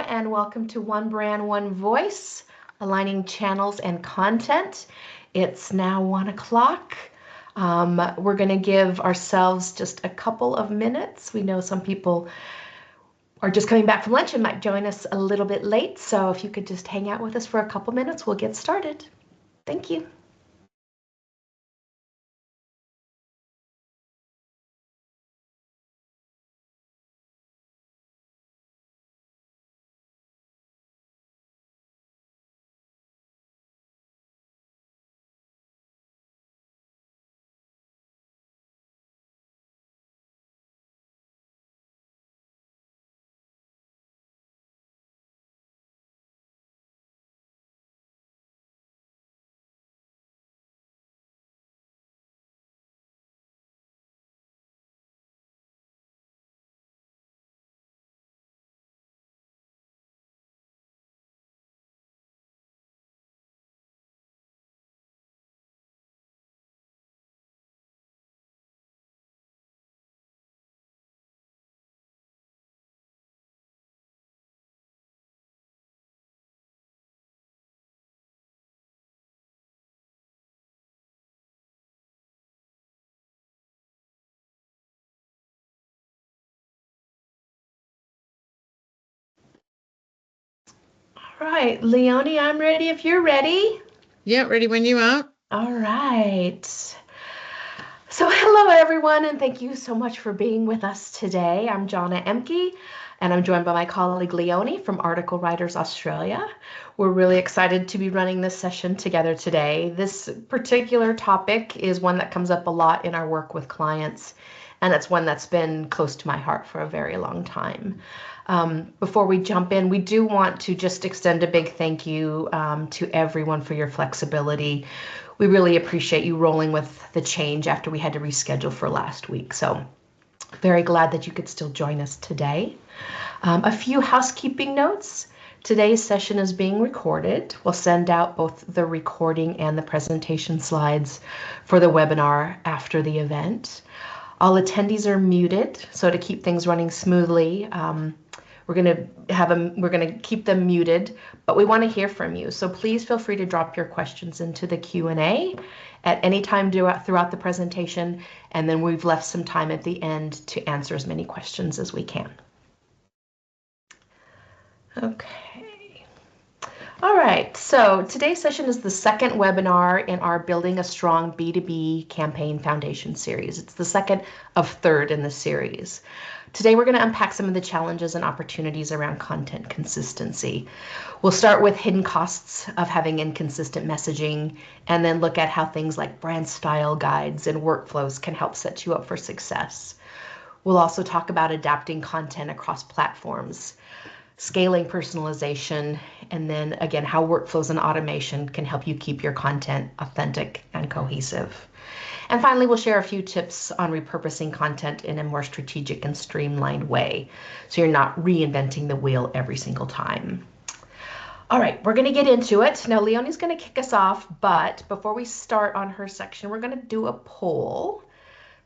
and welcome to One Brand, One Voice, aligning channels and content. It's now 1 o'clock. We're going to give ourselves just a couple of minutes. We know some people are just coming back from lunch and might join us a little bit late. So if you could just hang out with us for a couple minutes, we'll get started. Thank you. All right, Leonie, I'm ready if you're ready. Yeah, ready when you are. All right. So hello, everyone, and thank you so much for being with us today. I'm Jonna Emke, and I'm joined by my colleague Leonie from Article Writers Australia. We're really excited to be running this session together today. This particular topic is one that comes up a lot in our work with clients, and it's one that's been close to my heart for a very long time. Before we jump in, we do want to just extend a big thank you to everyone for your flexibility. We really appreciate you rolling with the change after we had to reschedule for last week. So very glad that you could still join us today. A few housekeeping notes. Today's session is being recorded. We'll send out both the recording and the presentation slides for the webinar after the event. All attendees are muted, so to keep things running smoothly, we're going to keep them muted, but we want to hear from you. So please feel free to drop your questions into the Q&A at any time throughout the presentation, and then we've left some time at the end to answer as many questions as we can. Okay. All right, so today's session is the second webinar in our Building a Strong B2B Campaign Foundation series. It's the second of third in the series. Today we're going to unpack some of the challenges and opportunities around content consistency. We'll start with hidden costs of having inconsistent messaging, and then look at how things like brand style guides and workflows can help set you up for success. We'll also talk about adapting content across platforms, scaling personalization, and then again, how workflows and automation can help you keep your content authentic and cohesive. And finally, we'll share a few tips on repurposing content in a more strategic and streamlined way, so you're not reinventing the wheel every single time. All right, we're going to get into it. Now, Leonie's going to kick us off, but before we start on her section, we're going to do a poll.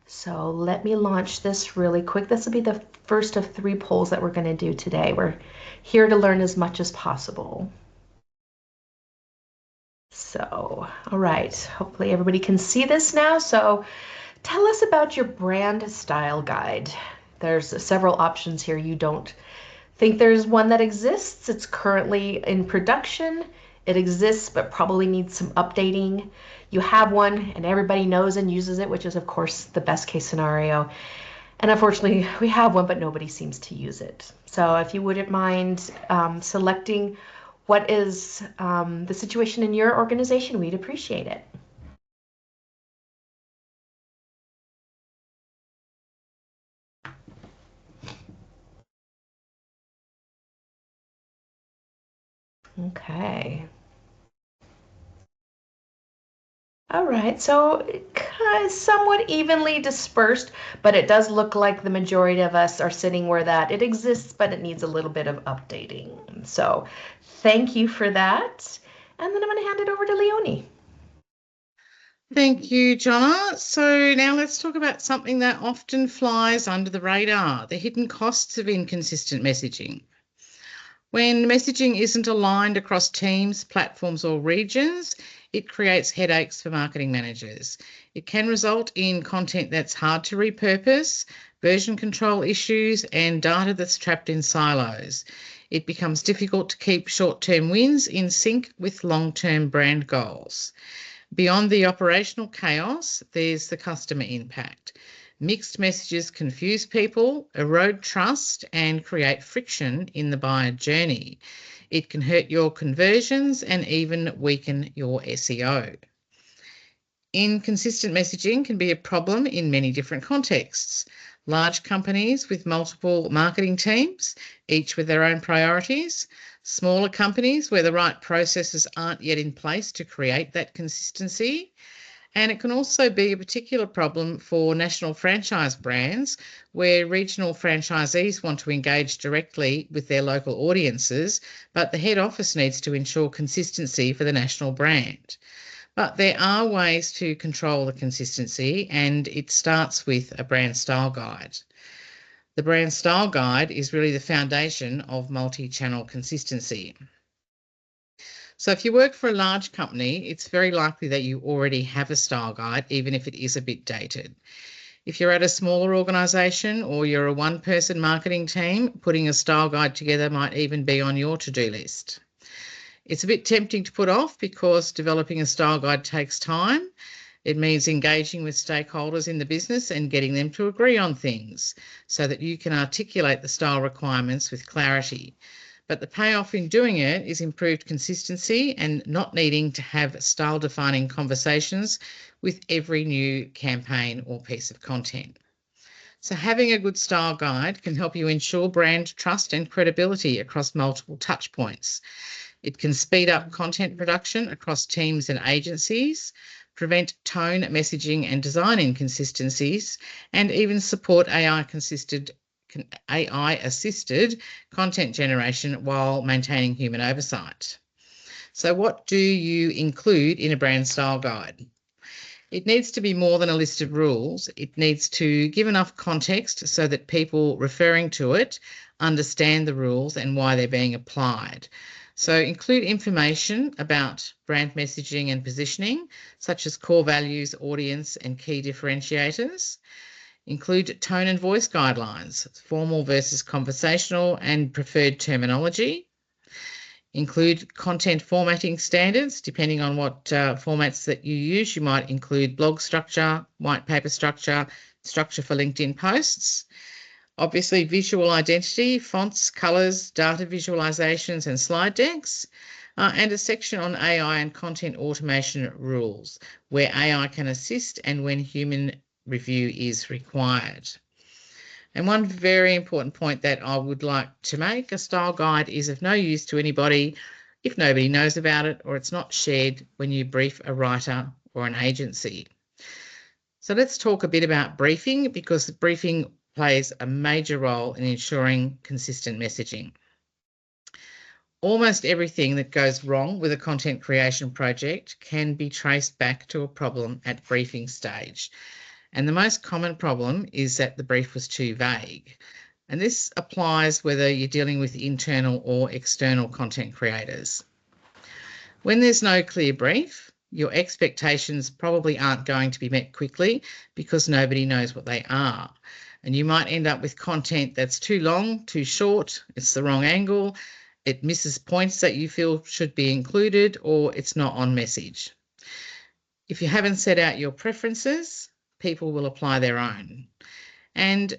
So let me launch this really quick. This will be the first of 3 polls that we're going to do today. We're here to learn as much as possible. So, all right, hopefully everybody can see this now. So tell us about your brand style guide. There's several options here. You don't think there's one that exists. It's currently in production. It exists, but probably needs some updating. You have one and everybody knows and uses it, which is of course the best case scenario. And unfortunately, we have one, but nobody seems to use it. So if you wouldn't mind selecting what is the situation in your organization, we'd appreciate it. Okay. All right, so somewhat evenly dispersed, but it does look like the majority of us are sitting where that it exists, but it needs a little bit of updating. So thank you for that. And then I'm going to hand it over to Leonie. Thank you, Jonna. So now let's talk about something that often flies under the radar, the hidden costs of inconsistent messaging. When messaging isn't aligned across teams, platforms, or regions, it creates headaches for marketing managers. It can result in content that's hard to repurpose, version control issues, and data that's trapped in silos. It becomes difficult to keep short-term wins in sync with long-term brand goals. Beyond the operational chaos, there's the customer impact. Mixed messages confuse people, erode trust, and create friction in the buyer journey. It can hurt your conversions and even weaken your SEO. Inconsistent messaging can be a problem in many different contexts. Large companies with multiple marketing teams, each with their own priorities. Smaller companies where the right processes aren't yet in place to create that consistency. And it can also be a particular problem for national franchise brands where regional franchisees want to engage directly with their local audiences, but the head office needs to ensure consistency for the national brand. But there are ways to control the consistency, and it starts with a brand style guide. The brand style guide is really the foundation of multi-channel consistency. So if you work for a large company, it's very likely that you already have a style guide, even if it is a bit dated. If you're at a smaller organisation or you're a one-person marketing team, putting a style guide together might even be on your to-do list. It's a bit tempting to put off because developing a style guide takes time. It means engaging with stakeholders in the business and getting them to agree on things so that you can articulate the style requirements with clarity. But the payoff in doing it is improved consistency and not needing to have style-defining conversations with every new campaign or piece of content. So having a good style guide can help you ensure brand trust and credibility across multiple touch points. It can speed up content production across teams and agencies, prevent tone, messaging and design inconsistencies, and even support AI-assisted content generation while maintaining human oversight. So what do you include in a brand style guide? It needs to be more than a list of rules. It needs to give enough context so that people referring to it understand the rules and why they're being applied. So include information about brand messaging and positioning, such as core values, audience, and key differentiators. Include tone and voice guidelines, formal versus conversational and preferred terminology. Include content formatting standards. Depending on what formats that you use, you might include blog structure, white paper structure, structure for LinkedIn posts. Obviously, visual identity, fonts, colours, data visualizations and slide decks, and a section on AI and content automation rules, where AI can assist and when human review is required. And one very important point that I would like to make, a style guide is of no use to anybody if nobody knows about it or it's not shared when you brief a writer or an agency. So let's talk a bit about briefing, because briefing plays a major role in ensuring consistent messaging. Almost everything that goes wrong with a content creation project can be traced back to a problem at briefing stage. And the most common problem is that the brief was too vague. And this applies whether you're dealing with internal or external content creators. When there's no clear brief, your expectations probably aren't going to be met quickly because nobody knows what they are. And you might end up with content that's too long, too short, it's the wrong angle, it misses points that you feel should be included, or it's not on message. If you haven't set out your preferences, people will apply their own. And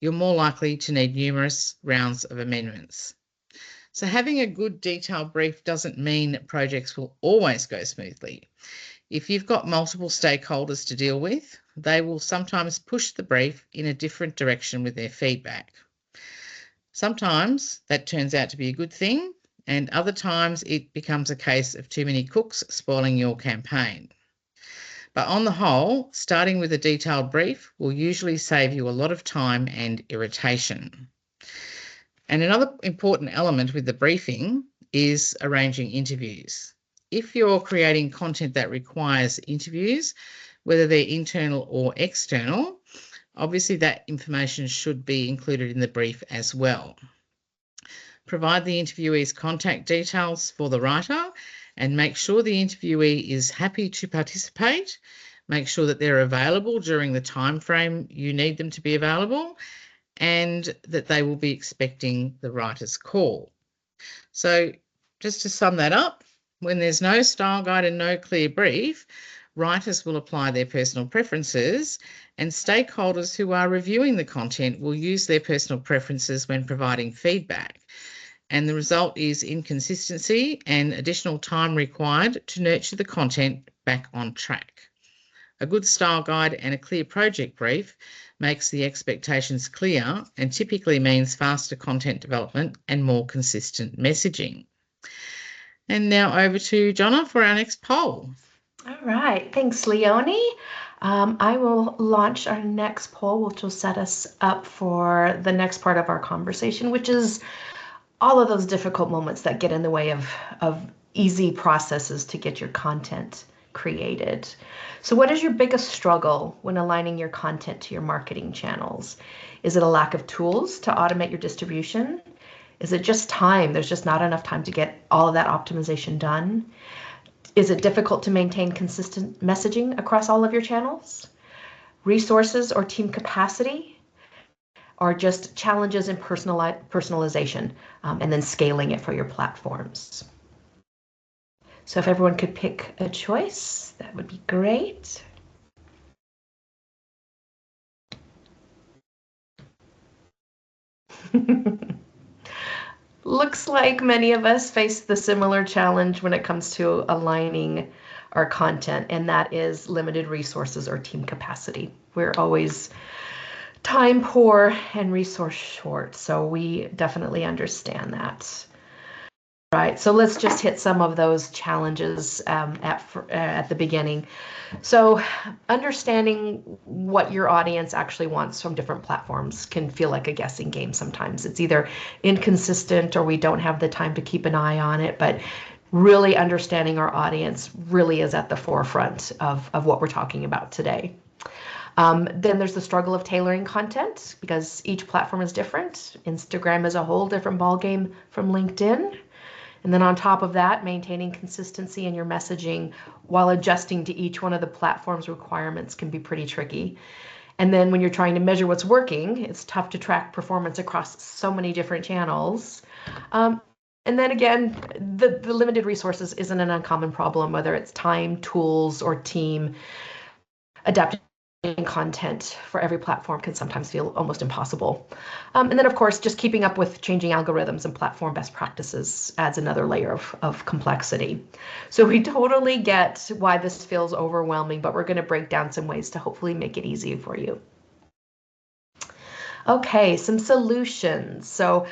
you're more likely to need numerous rounds of amendments. So having a good detailed brief doesn't mean projects will always go smoothly. If you've got multiple stakeholders to deal with, they will sometimes push the brief in a different direction with their feedback. Sometimes that turns out to be a good thing, and other times it becomes a case of too many cooks spoiling your campaign. But on the whole, starting with a detailed brief will usually save you a lot of time and irritation. And another important element with the briefing is arranging interviews. If you're creating content that requires interviews, whether they're internal or external, obviously that information should be included in the brief as well. Provide the interviewee's contact details for the writer and make sure the interviewee is happy to participate. Make sure that they're available during the time frame you need them to be available and that they will be expecting the writer's call. So just to sum that up, when there's no style guide and no clear brief, writers will apply their personal preferences and stakeholders who are reviewing the content will use their personal preferences when providing feedback. And the result is inconsistency and additional time required to nurture the content back on track. A good style guide and a clear project brief makes the expectations clear and typically means faster content development and more consistent messaging. And now over to Jonna for our next poll. All right, thanks, Leonie. I will launch our next poll, which will set us up for the next part of our conversation, which is all of those difficult moments that get in the way of easy processes to get your content created. So what is your biggest struggle when aligning your content to your marketing channels? Is it a lack of tools to automate your distribution? Is it just time? There's just not enough time to get all of that optimization done. Is it difficult to maintain consistent messaging across all of your channels? Resources or team capacity? Or just challenges in personalization and then scaling it for your platforms? So if everyone could pick a choice, that would be great. Looks like many of us face the similar challenge when it comes to aligning our content, and that is limited resources or team capacity. We're always time poor and resource short, so we definitely understand that. Right, so let's just hit some of those challenges at the beginning. So understanding what your audience actually wants from different platforms can feel like a guessing game sometimes. It's either inconsistent or we don't have the time to keep an eye on it, but really understanding our audience really is at the forefront of what we're talking about today. Then there's the struggle of tailoring content because each platform is different. Instagram is a whole different ballgame from LinkedIn. And then on top of that, maintaining consistency in your messaging while adjusting to each one of the platform's requirements can be pretty tricky. And then when you're trying to measure what's working, it's tough to track performance across so many different channels. And then again, the limited resources isn't an uncommon problem, whether it's time, tools, or team. Adapting content for every platform can sometimes feel almost impossible. And then, of course, just keeping up with changing algorithms and platform best practices adds another layer of complexity. So we totally get why this feels overwhelming, but we're going to break down some ways to hopefully make it easy for you. Okay, some solutions. So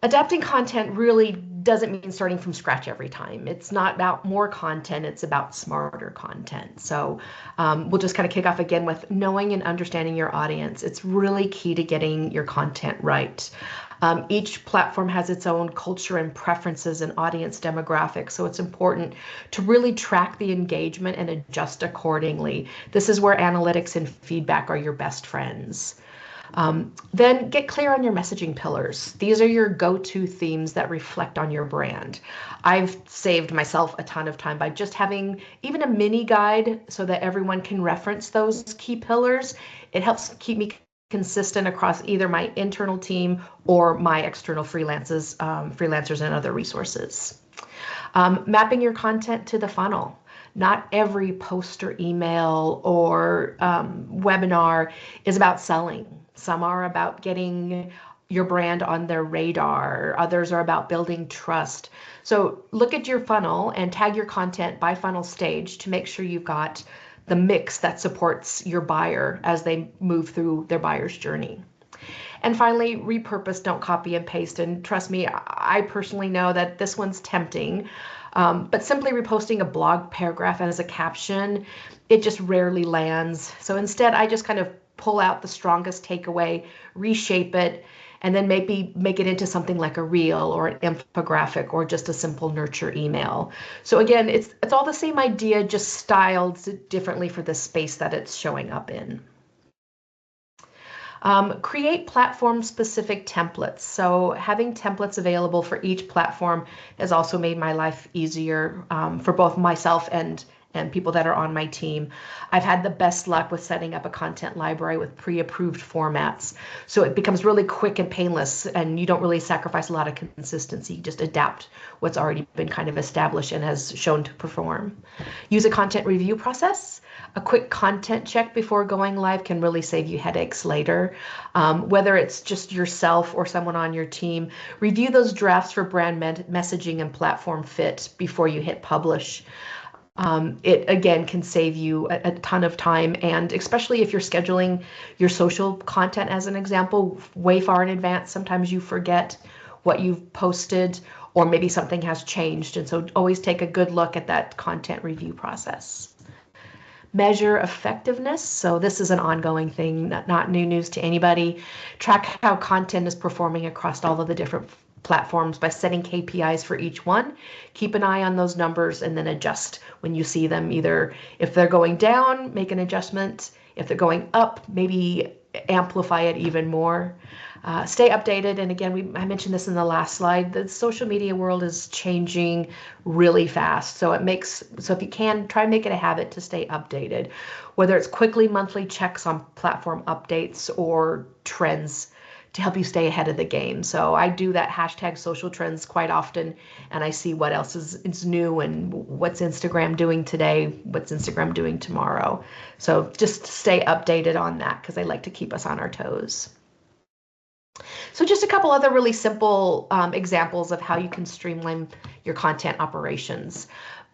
adapting content really doesn't mean starting from scratch every time. It's not about more content, it's about smarter content. So we'll just kind of kick off again with knowing and understanding your audience. It's really key to getting your content right. Each platform has its own culture and preferences and audience demographics, so it's important to really track the engagement and adjust accordingly. This is where analytics and feedback are your best friends. Then get clear on your messaging pillars. These are your go-to themes that reflect on your brand. I've saved myself a ton of time by just having even a mini guide so that everyone can reference those key pillars. It helps keep me consistent across either my internal team or my external freelancers and other resources. Mapping your content to the funnel. Not every post or email or webinar is about selling. Some are about getting your brand on their radar. Others are about building trust. So look at your funnel and tag your content by funnel stage to make sure you've got the mix that supports your buyer as they move through their buyer's journey. And finally, repurpose, don't copy and paste. And trust me, I personally know that this one's tempting, but simply reposting a blog paragraph as a caption, it just rarely lands. So instead, I just kind of pull out the strongest takeaway, reshape it, and then maybe make it into something like a reel or an infographic or just a simple nurture email. So again, it's all the same idea, just styled differently for the space that it's showing up in. Create platform-specific templates. So having templates available for each platform has also made my life easier for both myself and people that are on my team. I've had the best luck with setting up a content library with pre-approved formats. So it becomes really quick and painless, and you don't really sacrifice a lot of consistency. You just adapt what's already been kind of established and has shown to perform. Use a content review process. A quick content check before going live can really save you headaches later. Whether it's just yourself or someone on your team, review those drafts for brand messaging and platform fit before you hit publish. It again can save you a ton of time, and especially if you're scheduling your social content as an example way far in advance, sometimes you forget what you've posted or maybe something has changed, and so always take a good look at that content review process. Measure effectiveness. So this is an ongoing thing, not new news to anybody. Track how content is performing across all of the different platforms by setting KPIs for each one. Keep an eye on those numbers and then adjust when you see them. Either if they're going down, make an adjustment. If they're going up, maybe amplify it even more. Stay updated. And again, I mentioned this in the last slide, the social media world is changing really fast. So if you can, try and make it a habit to stay updated, whether it's quickly monthly checks on platform updates or trends to help you stay ahead of the game. So I do that hashtag social trends quite often, and I see what else is new and what's Instagram doing today, what's Instagram doing tomorrow. So just stay updated on that because I like to keep us on our toes. So just a couple other really simple examples of how you can streamline your content operations.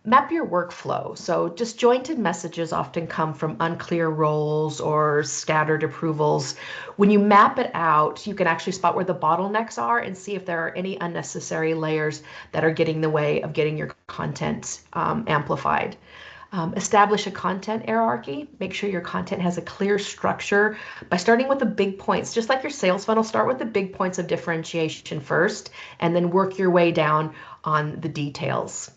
Map your workflow. So disjointed messages often come from unclear roles or scattered approvals. When you map it out, you can actually spot where the bottlenecks are and see if there are any unnecessary layers that are getting in the way of getting your content amplified. Establish a content hierarchy. Make sure your content has a clear structure by starting with the big points. Just like your sales funnel, start with the big points of differentiation first, and then work your way down on the details.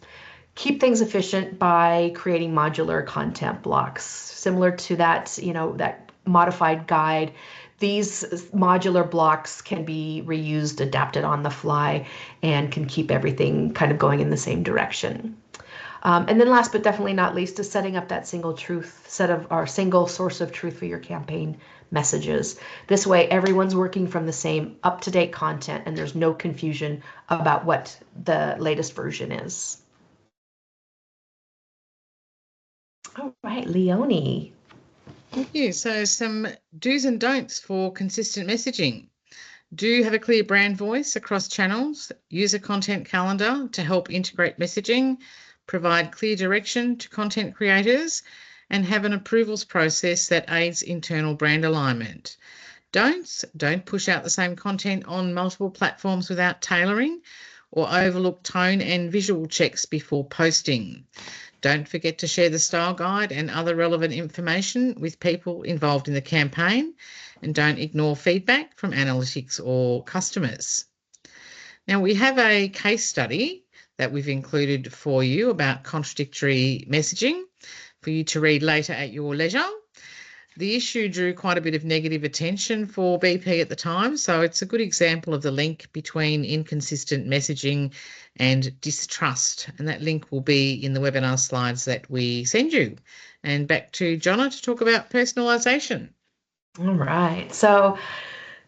Keep things efficient by creating modular content blocks. Similar to that, that modified guide, these modular blocks can be reused, adapted on the fly, and can keep everything kind of going in the same direction. And then last but definitely not least is setting up that single source of truth for your campaign messages. This way, everyone's working from the same up-to-date content and there's no confusion about what the latest version is. All right, Leonie. Thank you. So some do's and don'ts for consistent messaging. Do have a clear brand voice across channels. Use a content calendar to help integrate messaging. Provide clear direction to content creators, and have an approvals process that aids internal brand alignment. Don't push out the same content on multiple platforms without tailoring, or overlook tone and visual checks before posting. Don't forget to share the style guide and other relevant information with people involved in the campaign, and don't ignore feedback from analytics or customers. Now, we have a case study that we've included for you about contradictory messaging for you to read later at your leisure. The issue drew quite a bit of negative attention for BP at the time, so it's a good example of the link between inconsistent messaging and distrust, and that link will be in the webinar slides that we send you. And back to Jonna to talk about personalisation. All right, so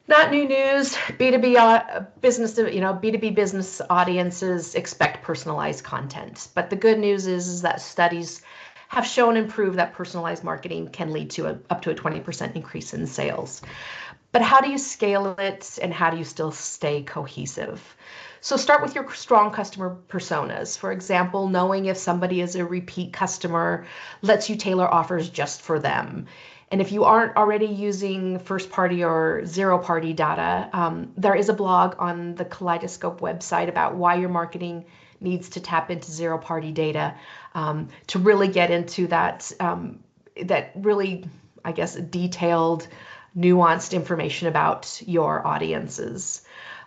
not new news. B2B business, B2B business audiences expect personalized content. But the good news is that studies have shown and proved that personalized marketing can lead to up to a 20% increase in sales. But how do you scale it, and how do you still stay cohesive? So start with your strong customer personas. For example, knowing if somebody is a repeat customer lets you tailor offers just for them. And if you aren't already using first-party or zero-party data, there is a blog on the Kaleidoscope website about why your marketing needs to tap into zero-party data to really get into that really, I guess, detailed, nuanced information about your audiences.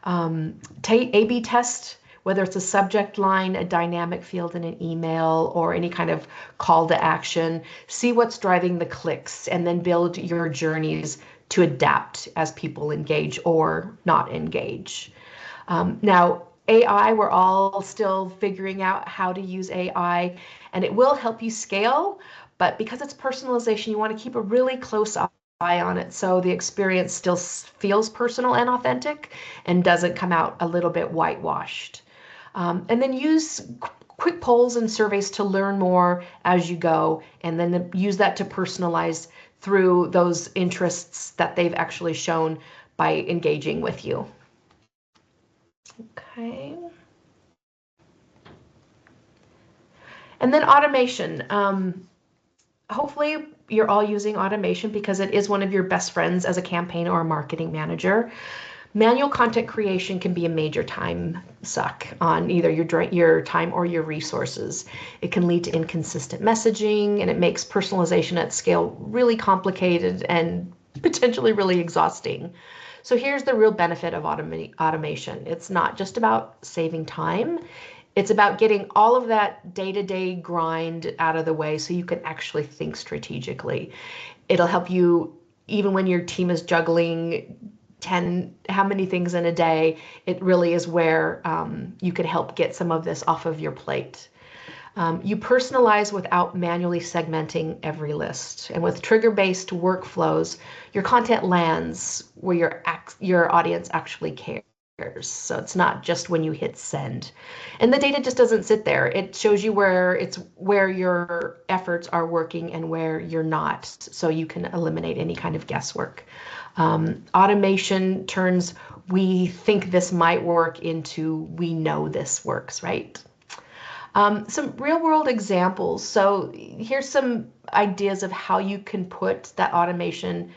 A/B test, whether it's a subject line, a dynamic field in an email, or any kind of call to action. See what's driving the clicks, and then build your journeys to adapt as people engage or not engage. Now, AI, we're all still figuring out how to use AI, and it will help you scale, but because it's personalization, you want to keep a really close eye on it so the experience still feels personal and authentic and doesn't come out a little bit whitewashed. And then use quick polls and surveys to learn more as you go, and then use that to personalize through those interests that they've actually shown by engaging with you. Okay. And then automation. Hopefully you're all using automation because it is one of your best friends as a campaign or a marketing manager. Manual content creation can be a major time suck on either your time or your resources. It can lead to inconsistent messaging, and it makes personalization at scale really complicated and potentially really exhausting. So here's the real benefit of automation. It's not just about saving time. It's about getting all of that day-to-day grind out of the way so you can actually think strategically. It'll help you even when your team is juggling how many things in a day. It really is where you could help get some of this off of your plate. You personalize without manually segmenting every list. And with trigger-based workflows, your content lands where your audience actually cares. So it's not just when you hit send. And the data just doesn't sit there. It shows you where your efforts are working and where you're not, so you can eliminate any kind of guesswork. Automation turns we think this might work into we know this works, right? Some real world examples. So here's some ideas of how you can put that automation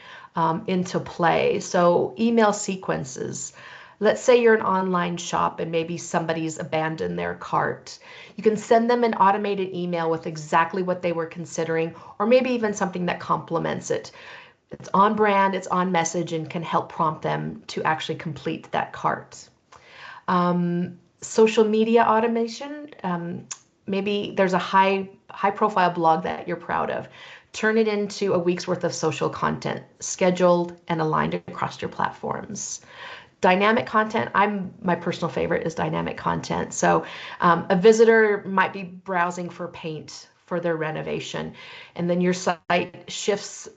into play. So email sequences. Let's say you're an online shop and maybe somebody's abandoned their cart. You can send them an automated email with exactly what they were considering, or maybe even something that complements it. It's on brand, it's on message, and can help prompt them to actually complete that cart. Social media automation. Maybe there's a high profile blog that you're proud of. Turn it into a week's worth of social content, scheduled and aligned across your platforms. Dynamic content, my personal favorite is dynamic content. So a visitor might be browsing for paint for their renovation, and then your site shifts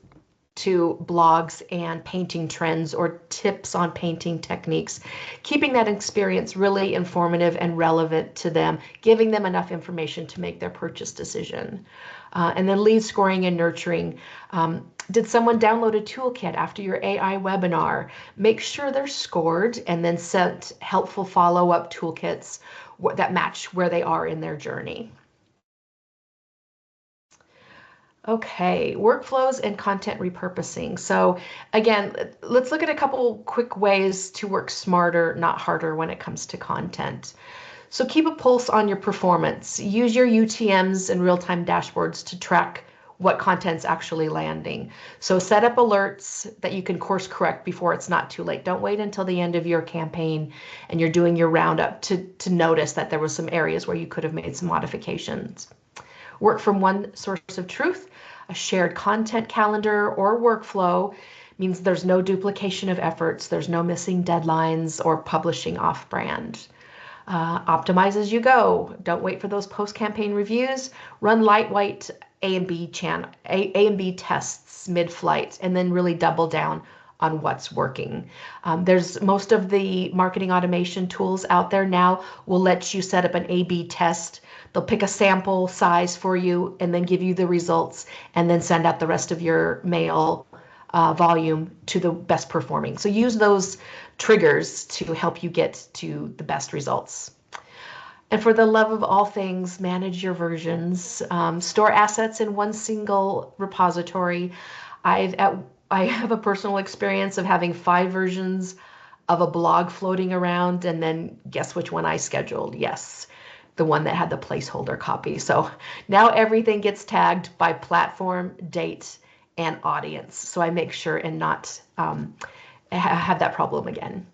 to blogs and painting trends or tips on painting techniques, keeping that experience really informative and relevant to them, giving them enough information to make their purchase decision. And then lead scoring and nurturing. Did someone download a toolkit after your AI webinar? Make sure they're scored and then sent helpful follow-up toolkits that match where they are in their journey. Okay, workflows and content repurposing. So again, let's look at a couple quick ways to work smarter, not harder when it comes to content. So keep a pulse on your performance. Use your UTMs and real-time dashboards to track what content's actually landing. So set up alerts that you can course correct before it's not too late. Don't wait until the end of your campaign and you're doing your roundup to notice that there was some areas where you could have made some modifications. Work from one source of truth. A shared content calendar or workflow means there's no duplication of efforts, there's no missing deadlines or publishing off-brand. Optimize as you go. Don't wait for those post-campaign reviews. Run lightweight A and B tests mid-flight, and then really double down on what's working. There's most of the marketing automation tools out there now will let you set up an A/B test. They'll pick a sample size for you and then give you the results and then send out the rest of your mail volume to the best performing. So use those triggers to help you get to the best results. And for the love of all things, manage your versions. Store assets in one single repository. I have a personal experience of having 5 versions of a blog floating around, and then guess which one I scheduled? Yes, the one that had the placeholder copy. So now everything gets tagged by platform, date, and audience. So I make sure and not have that problem again.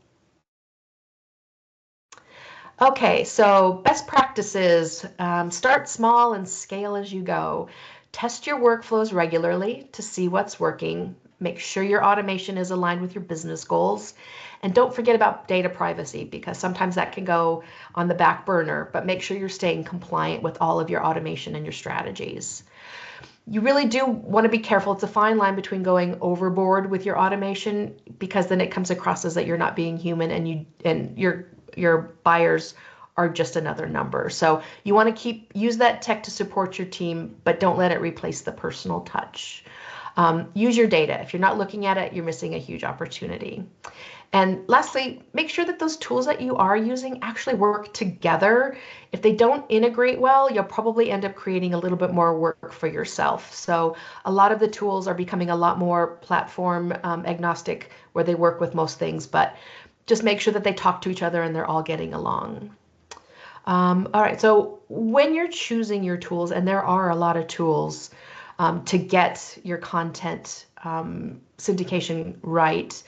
Okay, so best practices. Start small and scale as you go. Test your workflows regularly to see what's working. Make sure your automation is aligned with your business goals. And don't forget about data privacy, because sometimes that can go on the back burner, but make sure you're staying compliant with all of your automation and your strategies. You really do want to be careful. It's a fine line between going overboard with your automation, because then it comes across as that you're not being human, and your buyers are just another number. So you want to use that tech to support your team, but don't let it replace the personal touch. Use your data. If you're not looking at it, you're missing a huge opportunity. And lastly, make sure that those tools that you are using actually work together. If they don't integrate well, you'll probably end up creating a little bit more work for yourself. So a lot of the tools are becoming a lot more platform agnostic, where they work with most things, but just make sure that they talk to each other and they're all getting along. All right, so when you're choosing your tools, and there are a lot of tools to get your content syndication right,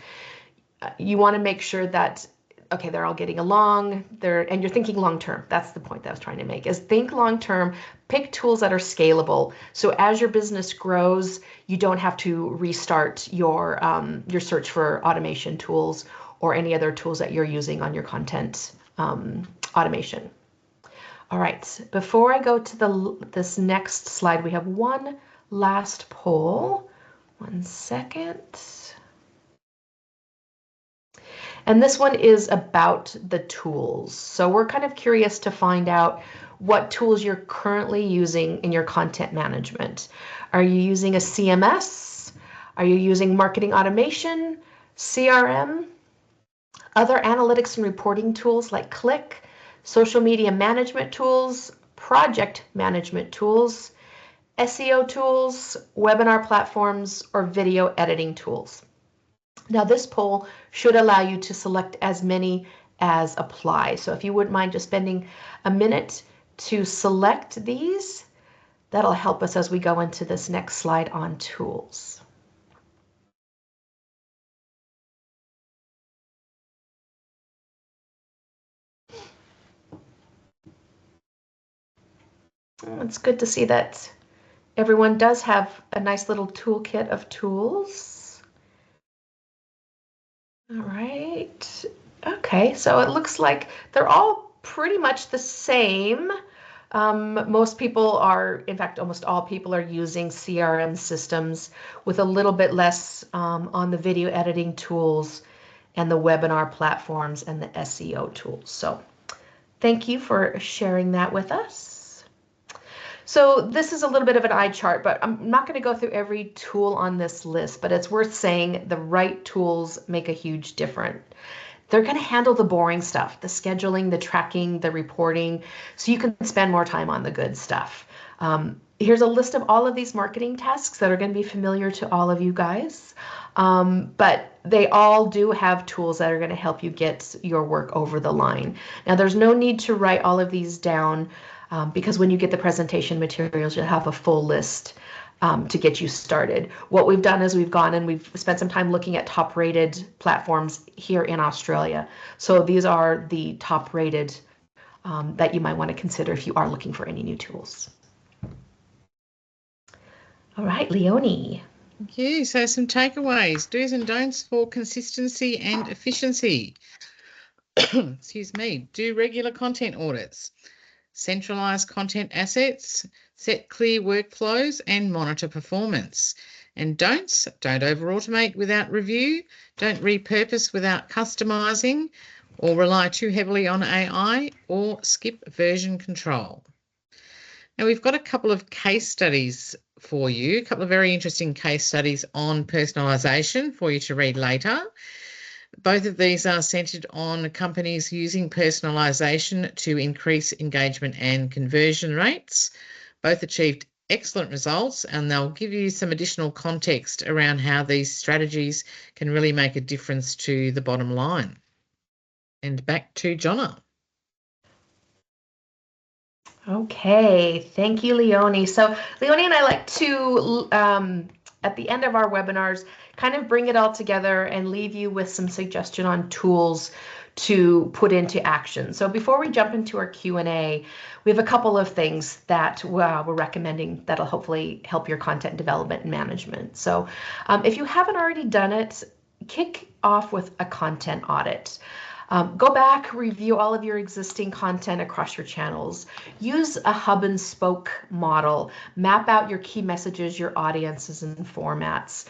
you want to make sure that, okay, they're all getting along, and you're thinking long term. That's the point that I was trying to make, is think long term, pick tools that are scalable. So as your business grows, you don't have to restart your search for automation tools or any other tools that you're using on your content automation. All right, before I go to this next slide, we have one last poll. One second. And this one is about the tools. So we're kind of curious to find out what tools you're currently using in your content management. Are you using a CMS? Are you using marketing automation, CRM, other analytics and reporting tools like Click, social media management tools, project management tools, SEO tools, webinar platforms, or video editing tools? Now, this poll should allow you to select as many as apply. So if you wouldn't mind just spending a minute to select these, that'll help us as we go into this next slide on tools. It's good to see that everyone does have a nice little toolkit of tools. All right. Okay, so it looks like they're all pretty much the same. Most people are, in fact, almost all people are using CRM systems, with a little bit less on the video editing tools and the webinar platforms and the SEO tools. So thank you for sharing that with us. So this is a little bit of an eye chart, but I'm not going to go through every tool on this list, but it's worth saying the right tools make a huge difference. They're going to handle the boring stuff, the scheduling, the tracking, the reporting, so you can spend more time on the good stuff. Here's a list of all of these marketing tasks that are going to be familiar to all of you guys, but they all do have tools that are going to help you get your work over the line. Now, there's no need to write all of these down, because when you get the presentation materials, you'll have a full list to get you started. What we've done is we've gone and we've spent some time looking at top-rated platforms here in Australia. So these are the top-rated that you might want to consider if you are looking for any new tools. All right, Leonie. Thank you. So some takeaways, do's and don'ts for consistency and efficiency. Excuse me. Do regular content audits. Centralize content assets, set clear workflows, and monitor performance. And don'ts, don't over-automate without review, don't repurpose without customizing, or rely too heavily on AI, or skip version control. Now, we've got a couple of case studies for you, a couple of very interesting case studies on personalisation for you to read later. Both of these are centred on companies using personalisation to increase engagement and conversion rates. Both achieved excellent results, and they'll give you some additional context around how these strategies can really make a difference to the bottom line. And back to Jonna. Okay, thank you, Leonie. So Leonie and I like to, at the end of our webinars, kind of bring it all together and leave you with some suggestion on tools to put into action. So before we jump into our Q&A, we have a couple of things that we're recommending that'll hopefully help your content development and management. So if you haven't already done it, kick off with a content audit. Go back, review all of your existing content across your channels. Use a hub and spoke model. Map out your key messages, your audiences, and formats.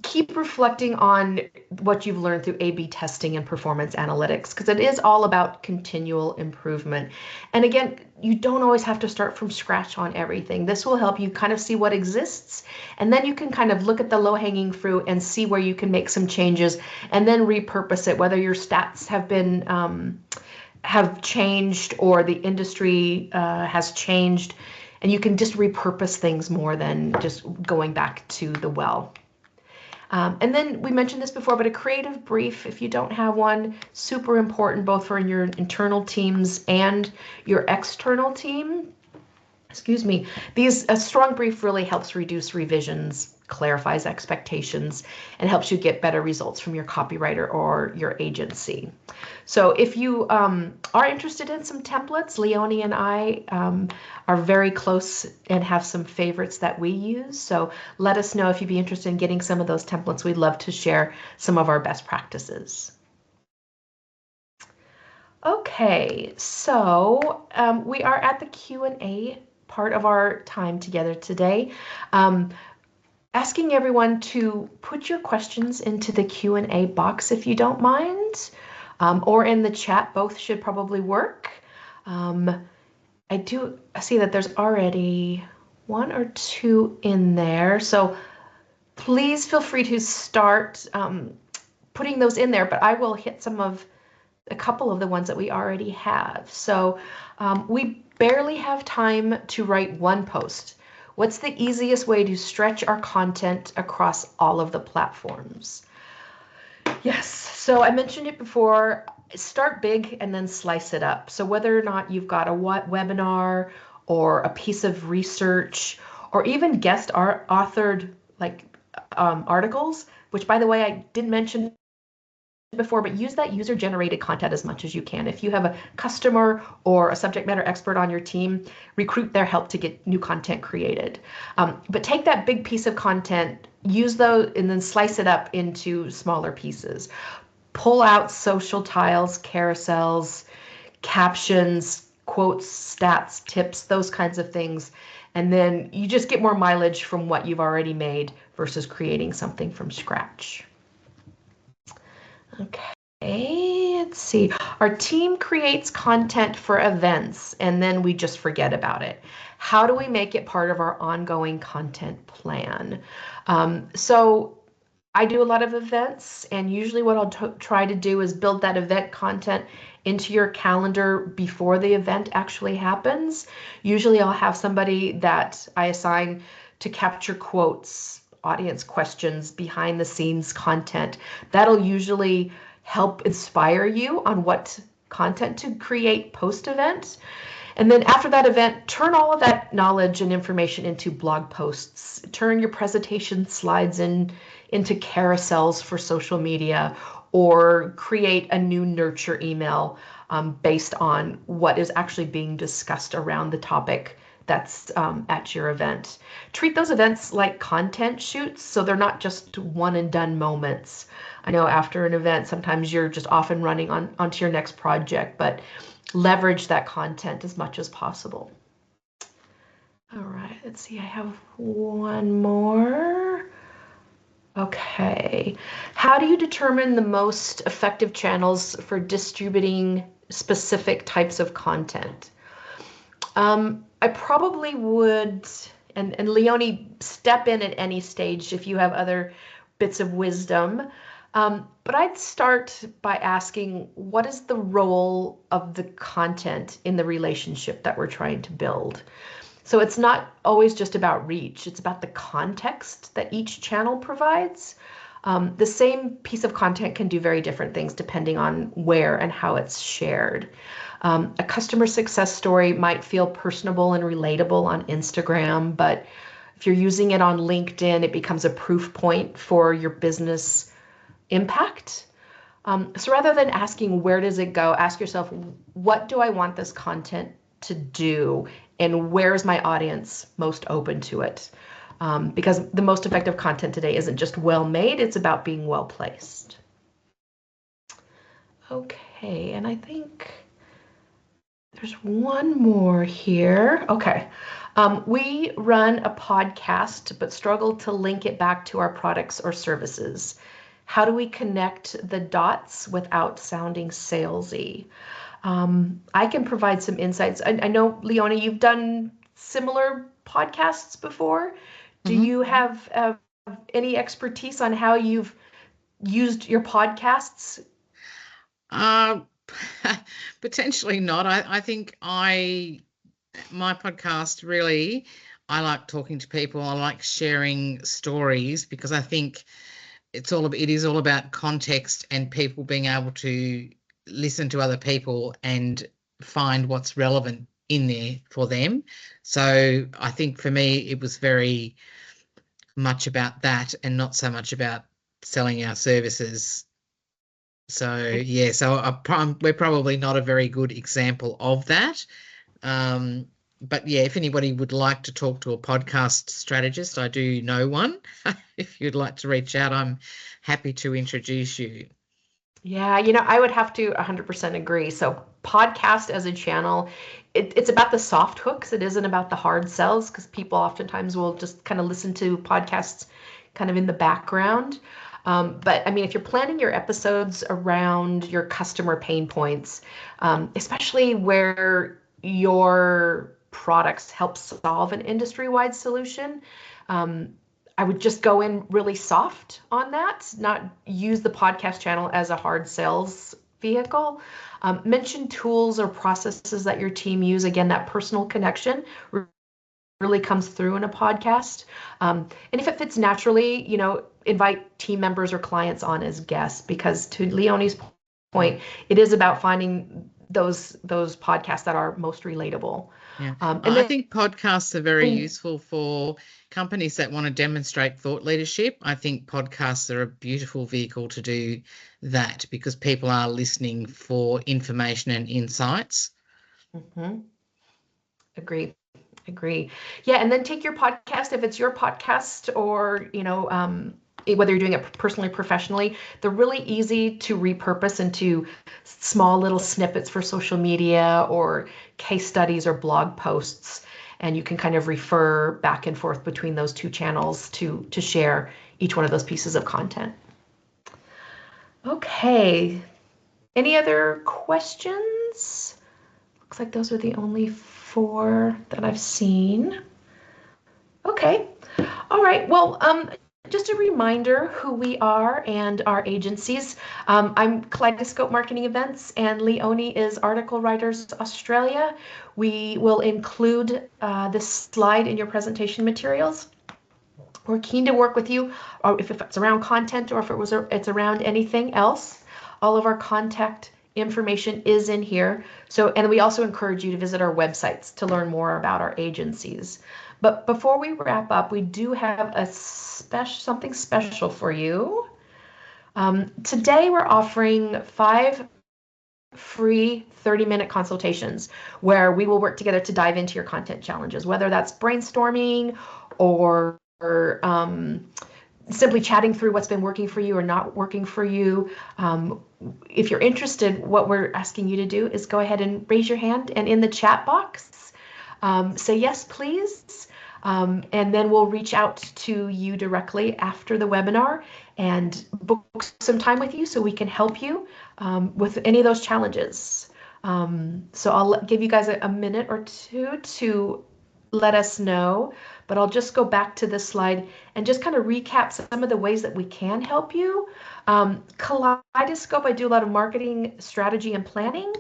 Keep reflecting on what you've learned through A/B testing and performance analytics, because it is all about continual improvement. And again, you don't always have to start from scratch on everything. This will help you kind of see what exists, and then you can kind of look at the low-hanging fruit and see where you can make some changes and then repurpose it, whether your stats have changed or the industry has changed, and you can just repurpose things more than just going back to the well. And then we mentioned this before, but a creative brief, if you don't have one, super important both for your internal teams and your external team. Excuse me. A strong brief really helps reduce revisions, clarifies expectations, and helps you get better results from your copywriter or your agency. So if you are interested in some templates, Leonie and I are very close and have some favorites that we use. So let us know if you'd be interested in getting some of those templates. We'd love to share some of our best practices. Okay, so we are at the Q&A part of our time together today. Asking everyone to put your questions into the Q&A box if you don't mind, or in the chat. Both should probably work. I do see that there's already one or two in there, so please feel free to start putting those in there, but I will hit a couple of the ones that we already have. So we barely have time to write one post. What's the easiest way to stretch our content across all of the platforms? Yes, so I mentioned it before, start big and then slice it up. So whether or not you've got a webinar or a piece of research or even guest authored articles, which by the way, I didn't mention before, but use that user-generated content as much as you can. If you have a customer or a subject matter expert on your team, recruit their help to get new content created. But take that big piece of content, use those, and then slice it up into smaller pieces. Pull out social tiles, carousels, captions, quotes, stats, tips, those kinds of things. And then you just get more mileage from what you've already made versus creating something from scratch. Okay, let's see. Our team creates content for events and then we just forget about it. How do we make it part of our ongoing content plan? So I do a lot of events, and usually what I'll try to do is build that event content into your calendar before the event actually happens. Usually I'll have somebody that I assign to capture quotes, audience questions, behind the scenes content. That'll usually help inspire you on what content to create post-event. And then after that event, turn all of that knowledge and information into blog posts. Turn your presentation slides into carousels for social media, or create a new nurture email based on what is actually being discussed around the topic that's at your event. Treat those events like content shoots, so they're not just one and done moments. I know after an event, sometimes you're just off and running onto your next project, but leverage that content as much as possible. All right, let's see, I have one more. Okay, how do you determine the most effective channels for distributing specific types of content? I probably would, and Leonie, step in at any stage if you have other bits of wisdom, but I'd start by asking, what is the role of the content in the relationship that we're trying to build? So it's not always just about reach, it's about the context that each channel provides. The same piece of content can do very different things depending on where and how it's shared. A customer success story might feel personable and relatable on Instagram, but if you're using it on LinkedIn, it becomes a proof point for your business impact. So rather than asking where does it go, ask yourself, what do I want this content to do, and where's my audience most open to it? Because the most effective content today isn't just well made, it's about being well placed. Okay, and I think there's one more here. Okay. We run a podcast but struggle to link it back to our products or services. How do we connect the dots without sounding salesy? I can provide some insights. I know, Leonie, you've done similar podcasts before. Do Mhm. you have any expertise on how you've used your podcasts? Uh, Potentially not. I think my podcast really, I like talking to people. I like sharing stories because I think it is all about context and people being able to listen to other people and find what's relevant in there for them. So I think for me, it was very much about that and not so much about selling our services. So yeah, we're probably not a very good example of that. Um, but yeah, if anybody would like to talk to a podcast strategist, I do know one. If you'd like to reach out, I'm happy to introduce you. Yeah, I would have to 100% agree. So, podcast as a channel, it's about the soft hooks. It isn't about the hard sells because people oftentimes will just kind of listen to podcasts kind of in the background. But I mean, if you're planning your episodes around your customer pain points, especially where your products help solve an industry-wide solution, um, I would just go in really soft on that, not use the podcast channel as a hard sales vehicle. Mention tools or processes that your team use. Again, that personal connection really comes through in a podcast. And if it fits naturally, invite team members or clients on as guests, because to Leonie's point, it is about finding those podcasts that are most relatable. Yeah. And I then think podcasts are very useful for companies that want to demonstrate thought leadership. I think podcasts are a beautiful vehicle to do that because people are listening for information and insights. Mhm. Agree. Yeah, and then take your podcast, if it's your podcast, or whether you're doing it personally, professionally, they're really easy to repurpose into small little snippets for social media or case studies or blog posts, and you can kind of refer back and forth between those two channels to share each one of those pieces of content. Okay. Any other questions? Looks like those are the only four that I've seen. Okay. All right. Well, just a reminder who we are and our agencies. I'm Kaleidoscope Marketing Events, and Leonie is Article Writers Australia. We will include this slide in your presentation materials. We're keen to work with you, or if it's around content, or if it's around anything else. All of our contact information is in here. So, and we also encourage you to visit our websites to learn more about our agencies. But before we wrap up, we do have something special for you. Today we're offering 5 free 30-minute consultations where we will work together to dive into your content challenges, whether that's brainstorming or simply chatting through what's been working for you or not working for you. If you're interested, what we're asking you to do is go ahead and raise your hand, and in the chat box, say yes, please. And then we'll reach out to you directly after the webinar and book some time with you so we can help you with any of those challenges. So I'll give you guys a minute or two to let us know, but I'll just go back to this slide and just kind of recap some of the ways that we can help you. Kaleidoscope, I do a lot of marketing strategy and planning.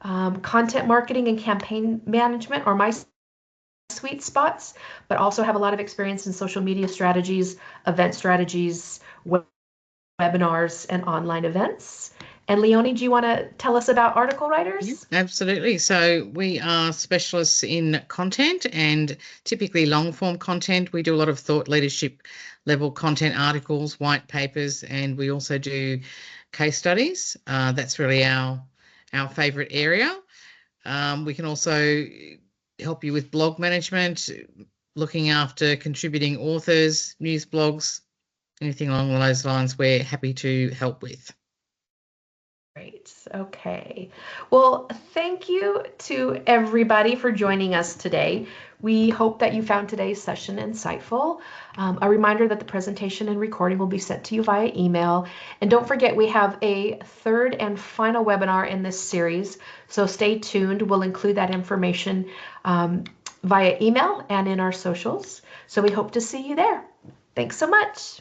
Content marketing and campaign management are my sweet spots, but also have a lot of experience in social media strategies, event strategies, webinars, and online events. And Leonie, do you want to tell us about article writers? Yeah, absolutely. So we are specialists in content and typically long form content. We do a lot of thought leadership level content articles, white papers, and we also do case studies. That's really our favourite area. We can also help you with blog management, looking after contributing authors, news blogs, anything along those lines. We're happy to help with. Great. Okay. Well, thank you to everybody for joining us today. We hope that you found today's session insightful. A reminder that the presentation and recording will be sent to you via email. And don't forget, we have a third and final webinar in this series, so stay tuned. We'll include that information via email and in our socials. So we hope to see you there. Thanks so much.